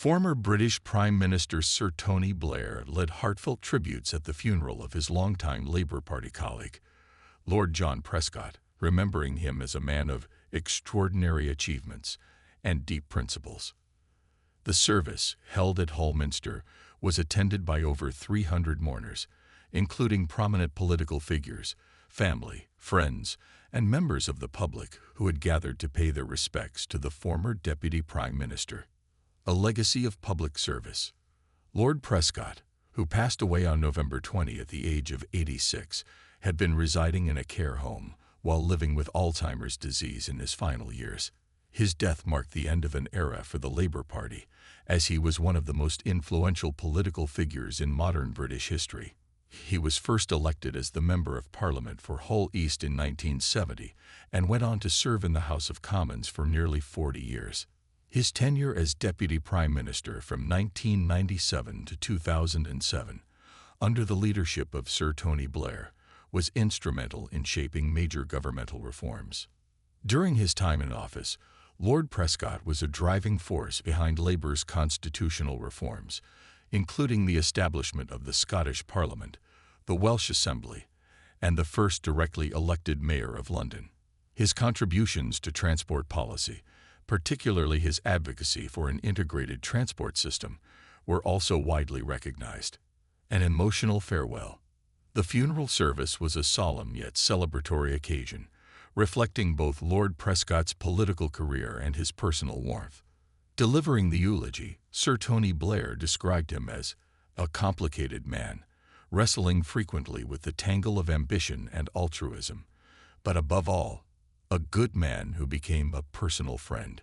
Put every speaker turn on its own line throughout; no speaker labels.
Former British Prime Minister Sir Tony Blair led heartfelt tributes at the funeral of his longtime Labour Party colleague, Lord John Prescott, remembering him as a man of extraordinary achievements and deep principles. The service, held at Hull Minster, was attended by over 300 mourners, including prominent political figures, family, friends, and members of the public who had gathered to pay their respects to the former Deputy Prime Minister. A legacy of public service. Lord Prescott, who passed away on November 20 at the age of 86, had been residing in a care home while living with Alzheimer's disease in his final years. His death marked the end of an era for the Labour Party, as he was one of the most influential political figures in modern British history. He was first elected as the Member of Parliament for Hull East in 1970 and went on to serve in the House of Commons for nearly 40 years. His tenure as Deputy Prime Minister from 1997 to 2007, under the leadership of Sir Tony Blair, was instrumental in shaping major governmental reforms. During his time in office, Lord Prescott was a driving force behind Labour's constitutional reforms, including the establishment of the Scottish Parliament, the Welsh Assembly, and the first directly elected Mayor of London. His contributions to transport policy, particularly his advocacy for an integrated transport system, were also widely recognized. An emotional farewell. The funeral service was a solemn yet celebratory occasion, reflecting both Lord Prescott's political career and his personal warmth. Delivering the eulogy, Sir Tony Blair described him as a complicated man, wrestling frequently with the tangle of ambition and altruism, but above all, a good man who became a personal friend.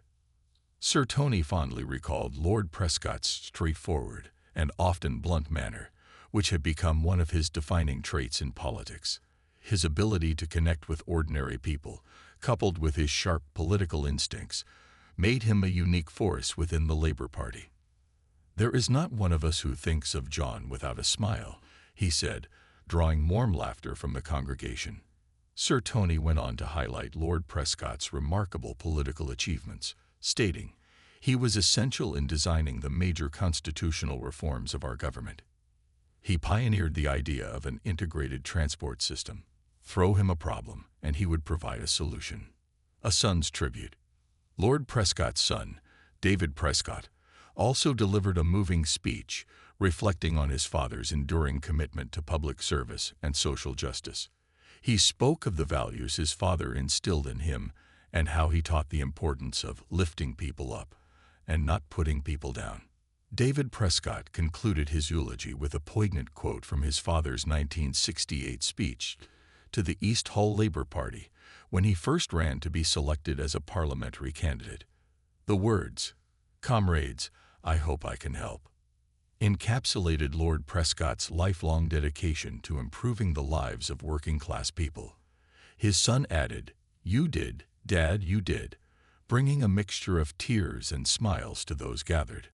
Sir Tony fondly recalled Lord Prescott's straightforward and often blunt manner, which had become one of his defining traits in politics. His ability to connect with ordinary people, coupled with his sharp political instincts, made him a unique force within the Labour Party. "There is not one of us who thinks of John without a smile," he said, drawing warm laughter from the congregation. Sir Tony went on to highlight Lord Prescott's remarkable political achievements, stating, "He was essential in designing the major constitutional reforms of our government. He pioneered the idea of an integrated transport system. Throw him a problem, and he would provide a solution." A son's tribute. Lord Prescott's son, David Prescott, also delivered a moving speech reflecting on his father's enduring commitment to public service and social justice. He spoke of the values his father instilled in him and how he taught the importance of lifting people up and not putting people down. David Prescott concluded his eulogy with a poignant quote from his father's 1968 speech to the East Hull Labour Party when he first ran to be selected as a parliamentary candidate. The words, "Comrades, I hope I can help," encapsulated Lord Prescott's lifelong dedication to improving the lives of working-class people. His son added, "You did, Dad, you did," bringing a mixture of tears and smiles to those gathered.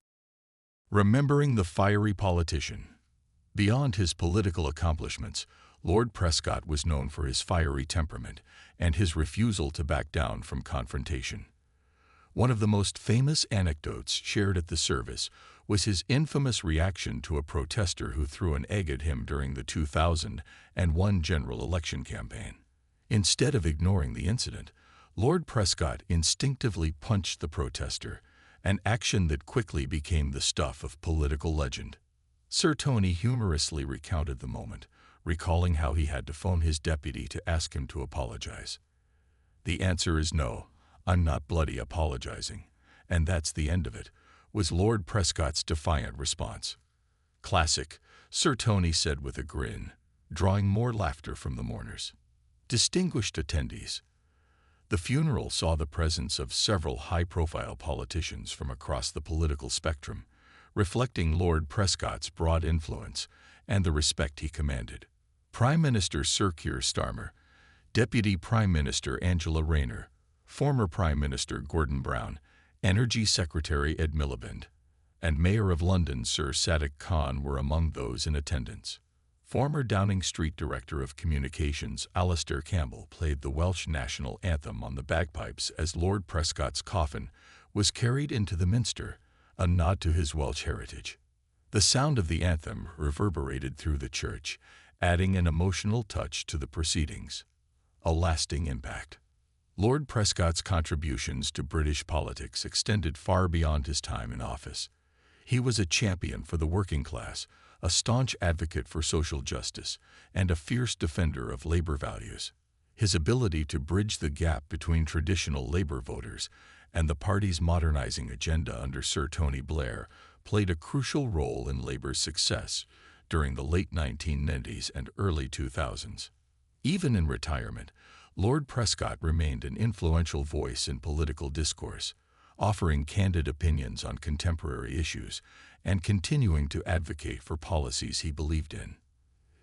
Remembering the fiery politician. Beyond his political accomplishments, Lord Prescott was known for his fiery temperament and his refusal to back down from confrontation. One of the most famous anecdotes shared at the service was his infamous reaction to a protester who threw an egg at him during the 2001 general election campaign. Instead of ignoring the incident, Lord Prescott instinctively punched the protester, an action that quickly became the stuff of political legend. Sir Tony humorously recounted the moment, recalling how he had to phone his deputy to ask him to apologize. "The answer is no, I'm not bloody apologizing, and that's the end of it," was Lord Prescott's defiant response. "Classic," Sir Tony said with a grin, drawing more laughter from the mourners. Distinguished attendees. The funeral saw the presence of several high-profile politicians from across the political spectrum, reflecting Lord Prescott's broad influence and the respect he commanded. Prime Minister Sir Keir Starmer, Deputy Prime Minister Angela Rayner, former Prime Minister Gordon Brown, Energy Secretary Ed Miliband, and Mayor of London Sir Sadiq Khan were among those in attendance. Former Downing Street Director of Communications Alastair Campbell played the Welsh national anthem on the bagpipes as Lord Prescott's coffin was carried into the Minster, a nod to his Welsh heritage. The sound of the anthem reverberated through the church, adding an emotional touch to the proceedings. A lasting impact. Lord Prescott's contributions to British politics extended far beyond his time in office. He was a champion for the working class, a staunch advocate for social justice, and a fierce defender of labor values. His ability to bridge the gap between traditional labor voters and the party's modernizing agenda under Sir Tony Blair played a crucial role in Labour's success during the late 1990s and early 2000s. Even in retirement, Lord Prescott remained an influential voice in political discourse, offering candid opinions on contemporary issues and continuing to advocate for policies he believed in.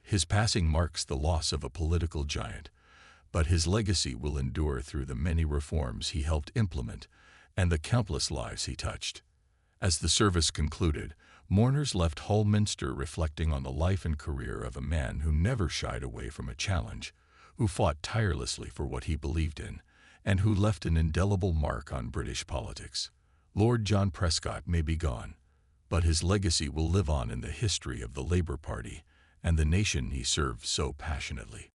His passing marks the loss of a political giant, but his legacy will endure through the many reforms he helped implement and the countless lives he touched. As the service concluded, mourners left Hull Minster reflecting on the life and career of a man who never shied away from a challenge, who fought tirelessly for what he believed in, and who left an indelible mark on British politics. Lord John Prescott may be gone, but his legacy will live on in the history of the Labour Party and the nation he served so passionately.